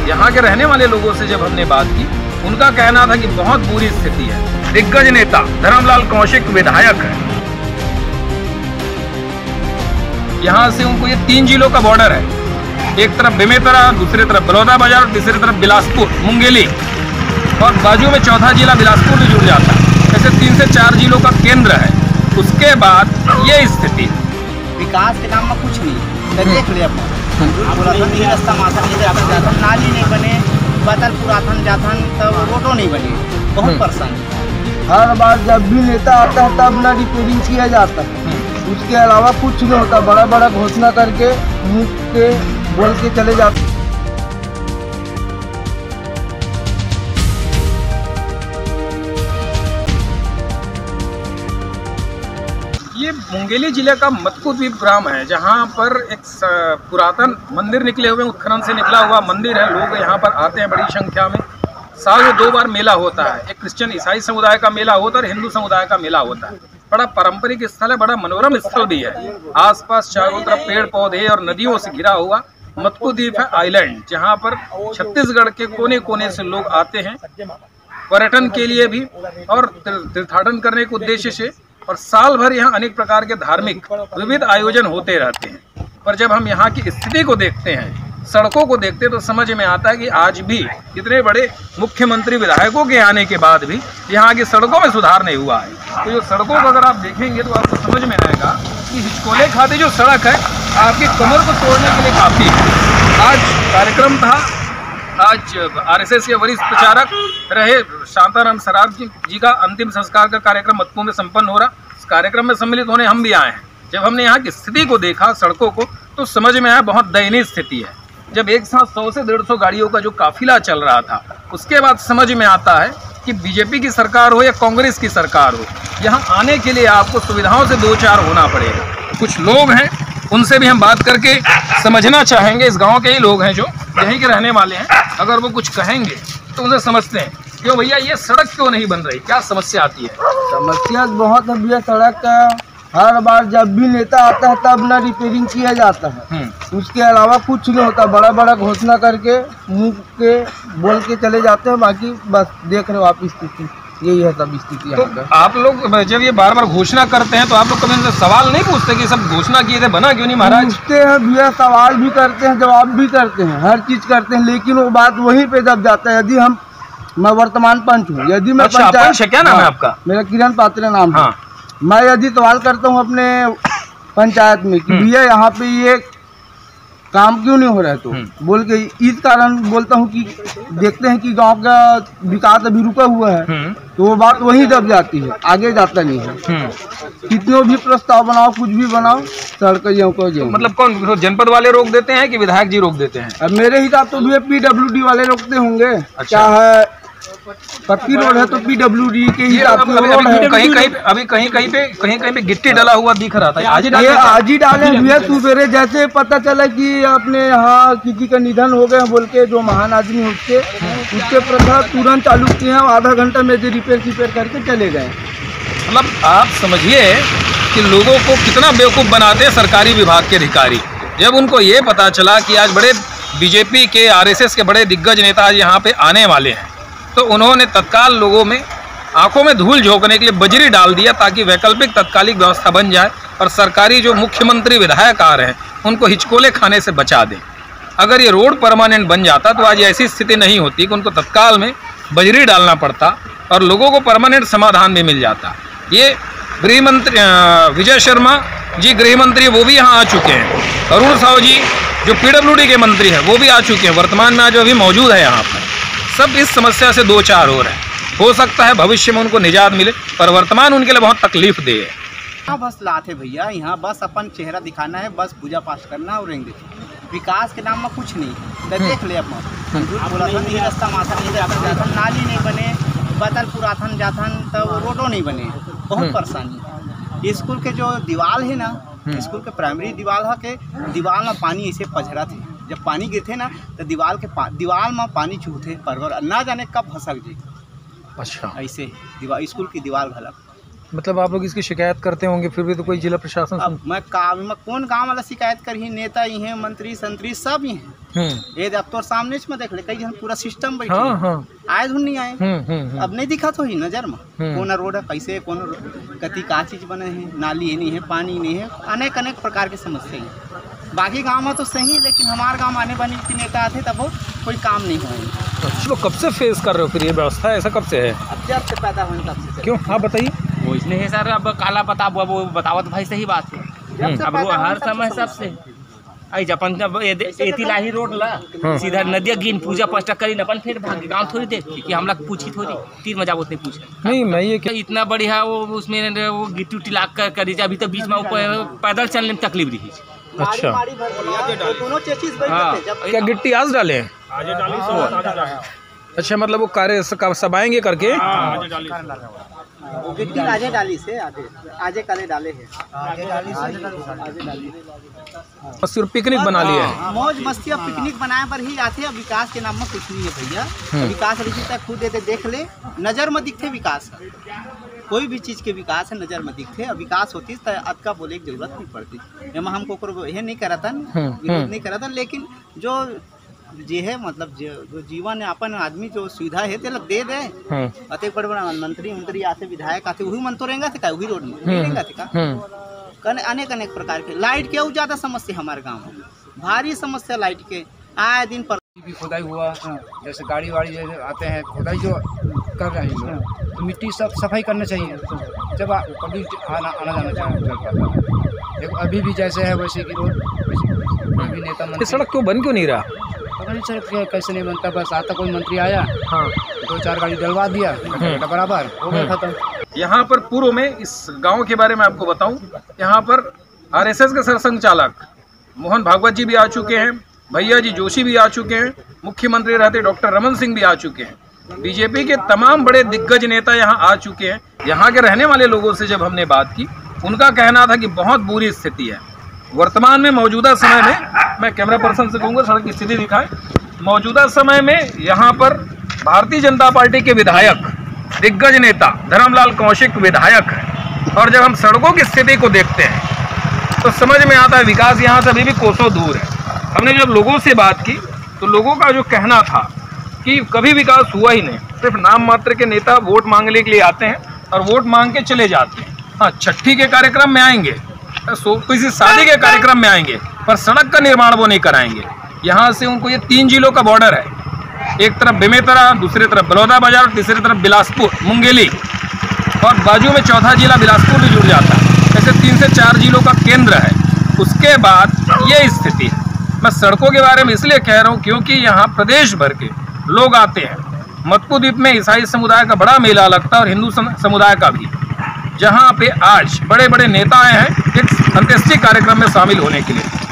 यहाँ के रहने वाले लोगों से जब हमने बात की, उनका कहना था कि बहुत बुरी स्थिति है। दिग्गज नेता धर्मलाल कौशिक विधायक है, यहाँ से उनको ये 3 जिलों का बॉर्डर है। एक तरफ बेमेतरा, दूसरी तरफ बलौदाबाजार और तीसरी तरफ बिलासपुर मुंगेली, और बाजू में चौथा जिला बिलासपुर भी जुड़ जाता है। ऐसे 3 से 4 जिलों का केंद्र है। उसके बाद ये स्थिति, विकास के नाम में कुछ नहीं। देख ले अपना रास्ता माथा नाली नहीं बने, बदल पुरातन जाथन तब रोडो नहीं बने, बहुत परेशानी। हर बार जब भी नेता आता है तब ना रिपेयरिंग किया जाता है, उसके अलावा कुछ नहीं होता। बड़ा बड़ा घोषणा करके मुंह के बोल के चले जाते। ये मुंगेली जिले का मतकुद्वीप ग्राम है, जहाँ पर एक पुरातन मंदिर निकले हुए, उत्खनन से निकला हुआ मंदिर है। लोग यहाँ पर आते हैं बड़ी संख्या में। साल में 2 बार मेला होता है, एक क्रिश्चियन ईसाई समुदाय का मेला होता है और हिंदू समुदाय का मेला होता है। बड़ा पारंपरिक स्थल है, बड़ा मनोरम स्थल भी है। आसपास चारों तरफ पेड़ पौधे और नदियों से घिरा हुआ मतकुद्वीप है आइलैंड, जहाँ पर छत्तीसगढ़ के कोने कोने से लोग आते हैं पर्यटन के लिए भी और तीर्थाटन करने के उद्देश्य से। और साल भर यहाँ अनेक प्रकार के धार्मिक विविध आयोजन होते रहते हैं। पर जब हम यहाँ की स्थिति को देखते हैं, सड़कों को देखते हैं, तो समझ में आता है कि आज भी इतने बड़े मुख्यमंत्री विधायकों के आने के बाद भी यहाँ की सड़कों में सुधार नहीं हुआ है। तो जो सड़कों को अगर आप देखेंगे तो आपको समझ में आएगा कि हिचकोले खाती जो सड़क है आपकी कमर को तोड़ने के लिए काफ़ी है। आज कार्यक्रम था, आज आरएसएस के वरिष्ठ प्रचारक रहे शांताराम सराफ जी का अंतिम संस्कार का कार्यक्रम मतपुर में संपन्न हो रहा। इस कार्यक्रम में सम्मिलित होने हम भी आए हैं। जब हमने यहाँ की स्थिति को देखा, सड़कों को, तो समझ में आया बहुत दयनीय स्थिति है। जब एक साथ 100 से 150 गाड़ियों का जो काफिला चल रहा था, उसके बाद समझ में आता है कि बीजेपी की सरकार हो या कांग्रेस की सरकार हो, यहाँ आने के लिए आपको सुविधाओं से 2-4 होना पड़ेगा। कुछ लोग हैं, उनसे भी हम बात करके समझना चाहेंगे। इस गांव के ही लोग हैं जो यहीं के रहने वाले हैं, अगर वो कुछ कहेंगे तो उनसे समझते हैं। क्यों भैया ये सड़क क्यों नहीं बन रही, क्या समस्या आती है? समस्या बहुत है भैया सड़क का। हर बार जब भी नेता आता है तब ना रिपेयरिंग किया जाता है, उसके अलावा कुछ नहीं होता। बड़ा बड़ा घोषणा करके मुंह के बोल के चले जाते हैं। बाकी बस देख रहे हो आप स्थिति, यही है सब स्थिति। तो आप लोग जब ये बार बार घोषणा करते हैं तो आप लोग कभी उनसे सवाल नहीं पूछते कि सब घोषणा किए थे, बना क्यों नहीं महाराज? पूछते हैं भैया, सवाल भी करते हैं, जवाब भी करते हैं, हर चीज करते हैं, लेकिन वो बात वहीं पे दब जाता है। यदि मैं वर्तमान पंच हूँ, यदि मैं पंचायत, क्या नाम है आपका? मेरा किरण पात्रे नाम है। मैं यदि सवाल करता हूँ अपने पंचायत में कि भैया यहाँ पे ये काम क्यों नहीं हो रहा है, तो बोल के इस कारण बोलता हूँ कि देखते हैं कि गांव का विकास अभी रुका हुआ है, तो वो बात वहीं दब जाती है, आगे जाता नहीं है। कितनों भी प्रस्ताव बनाओ, कुछ भी बनाओ, सड़कों को मतलब कौन जनपद वाले रोक देते हैं कि विधायक जी रोक देते हैं? अब मेरे हिसाब तो भैया PWD वाले रोकते होंगे। क्या है, पक्की रोड है तो PWD के हिसाब से रोड है। कहीं पे गिट्टी डाला हुआ दिख रहा था, आज ही डाले भैया। सुबेरे जैसे पता चला कि अपने यहाँ किसी का निधन हो गया बोल के, जो महान आदमी उसके प्रथा तुरंत चालू किए हैं। आधा घंटा में रिपेयर करके चले गए। मतलब आप समझिए कि लोगों को कितना बेवकूफ़ बनाते हैं सरकारी विभाग के अधिकारी। जब उनको ये पता चला कि आज बड़े बीजेपी के, आरएसएस के बड़े दिग्गज नेता आज यहाँ पे आने वाले हैं, तो उन्होंने तत्काल लोगों में आंखों में धूल झोंकने के लिए बजरी डाल दिया, ताकि वैकल्पिक तत्कालिक व्यवस्था बन जाए और सरकारी जो मुख्यमंत्री विधायक आ रहे हैं उनको हिचकोले खाने से बचा दें। अगर ये रोड परमानेंट बन जाता तो आज ऐसी स्थिति नहीं होती कि उनको तत्काल में बजरी डालना पड़ता और लोगों को परमानेंट समाधान भी मिल जाता। ये गृह मंत्री विजय शर्मा जी गृह मंत्री, वो भी यहाँ आ चुके हैं। अरुण साहू जी जो PWD के मंत्री हैं, वो भी आ चुके हैं, वर्तमान में आज अभी मौजूद है यहाँ पर। सब इस समस्या से 2-4 हो रहे हैं। हो सकता है भविष्य में उनको निजात मिले, पर वर्तमान उनके लिए बहुत तकलीफ दे है। हाँ बस लाते भैया, यहाँ बस अपन चेहरा दिखाना है, बस पूजा पाठ करना और रहेंगे। विकास के नाम में कुछ नहीं। देख ले अपना रास्ता माथा नाली नहीं बने, बदल पुरातन जाथन तब रोडो नहीं बने, बहुत परेशानी। स्कूल के जो दीवार है ना, स्कूल के प्राइमरी दीवार में पानी ऐसे पझरा थे। जब पानी गिरते ना तो दीवार में पानी छूते परवर, ना जाने कब फंसक जी। अच्छा, ऐसे स्कूल की दीवार घलक मतलब आप लोग इसकी शिकायत करते होंगे, फिर भी तो कोई जिला प्रशासन अब मैं कौन गाँव वाला शिकायत कर ही, नेता ही हैं, मंत्री संतरी सब ही हैं। ये अब तो सामने में देख ले, कई जन पूरा सिस्टम बैठे आए धुन नहीं आए। अब नहीं दिखा तो ही नजर में कौन रोड है, कैसे कौन कति का चीज बने हैं, नाली नहीं है, पानी नहीं है, अनेक अनेक प्रकार की समस्या है। बाकी गांव में तो सही, लेकिन हमारे गांव आने वाले नेता आते तब वो कोई काम नहीं हुआ। चलो, कब से फेस कर रहे हो फिर ये व्यवस्था, ऐसा कब से है? अब जब से पैदा हुए तब से। क्यों, हाँ बताइए। वो इसलिए है सर, अब काला बता वो बतावत भाई सही बात है। अब वो हर समय सबसे आई अपन एतिलाही रोड ला सीधा नदिया गिन पूजा पाठ करी अपन फिर भाग गांव थोड़ी देख कि हमला पूछी थोड़ी तीर मजा उतने पूछे नहीं। मैं ये इतना बढ़िया वो उसमें वो गिट्टी उट्टी लाग कर करी, अभी तो बीच में पैदल चलने में तकलीफ रही। अच्छा, दोनों चेचिस बैठे थे। क्या गिट्टी आज डाले हैं? अच्छा, मतलब वो कार्य सबाएंगे करके वो गिट्टी आजे डाली से आजे काले डाले हैं, आजे डाली बस सिर्फ पिकनिक बना लिया है। मौज मस्ती अब पिकनिक बनाए पर ही आते हैं। विकास के नाम में कुछ नहीं है भैया। विकास रिश्ता खुद देते देख ले, नजर में दिखते विकास, कोई भी चीज़ के विकास है नजर में दिखते। अब विकास होती तो अटका बोले की जरूरत नहीं पड़ती। एम हमको ये नहीं करा था, विरोध नहीं करा था, लेकिन जो जे है मतलब जो जीवन यापन आदमी जो सुविधा है तेल दे दे। अते बड़े बड़ा मंत्री आते, विधायक आते, वही मन तो रहेगा थे, वही रोड में रहेगा थे। अनेक अनेक प्रकार के लाइट के ज्यादा समस्या हमारे गाँव में, भारी समस्या लाइट के आए दिन पर भी खुदाई हुआ। जैसे गाड़ी वाड़ी जैसे आते हैं खुदाई जो कर रहे हैं तो मिट्टी सब सफाई करना चाहिए, जब कभी आना जाना चाहिए। देखो अभी भी जैसे है वैसे की रोड, अभी नेता मंत्री सड़क क्यों बन क्यों नहीं रहा? पता नहीं सर कैसे नहीं बनता, बस आता कोई मंत्री आया, 2-4 गाड़ी डलवा दिया, बराबर हो गया खत्म। यहाँ पर पूर्व में इस गांव के बारे में आपको बताऊं, यहाँ पर आरएसएस के सरसंघ चालक मोहन भागवत जी भी आ चुके हैं, भैया जी जोशी भी आ चुके हैं, मुख्यमंत्री रहते डॉक्टर रमन सिंह भी आ चुके हैं, बीजेपी के तमाम बड़े दिग्गज नेता यहाँ आ चुके हैं। यहाँ के रहने वाले लोगों से जब हमने बात की, उनका कहना था कि बहुत बुरी स्थिति है वर्तमान में। मौजूदा समय में मैं कैमरा पर्सन से कहूँगा सड़क की स्थिति दिखाएं। मौजूदा समय में यहाँ पर भारतीय जनता पार्टी के विधायक, दिग्गज नेता धर्मलाल कौशिक विधायक है, और जब हम सड़कों की स्थिति को देखते हैं तो समझ में आता है विकास यहाँ से अभी भी कोसों दूर है। हमने जब लोगों से बात की तो लोगों का जो कहना था कि कभी विकास हुआ ही नहीं, सिर्फ नाम मात्र के नेता वोट मांगने के लिए आते हैं और वोट मांग के चले जाते हैं। हाँ, छठी के कार्यक्रम में आएंगे, किसी शादी के कार्यक्रम में आएंगे, पर सड़क का निर्माण वो नहीं कराएंगे। यहाँ से उनको ये 3 जिलों का बॉर्डर है, एक तरफ बेमेतरा, दूसरी तरफ बलौदाबाजार, तीसरी तरफ बिलासपुर मुंगेली, और बाजू में चौथा जिला बिलासपुर भी जुड़ जाता है। ऐसे 3 से 4 जिलों का केंद्र है। उसके बाद ये स्थिति है। मैं सड़कों के बारे में इसलिए कह रहा हूँ क्योंकि यहाँ प्रदेश भर के लोग आते हैं। मटकू द्वीप में ईसाई समुदाय का बड़ा मेला लगता है और हिंदू समुदाय का भी, जहाँ पे आज बड़े बड़े नेता आए हैं एक अंत्येष्टि कार्यक्रम में शामिल होने के लिए।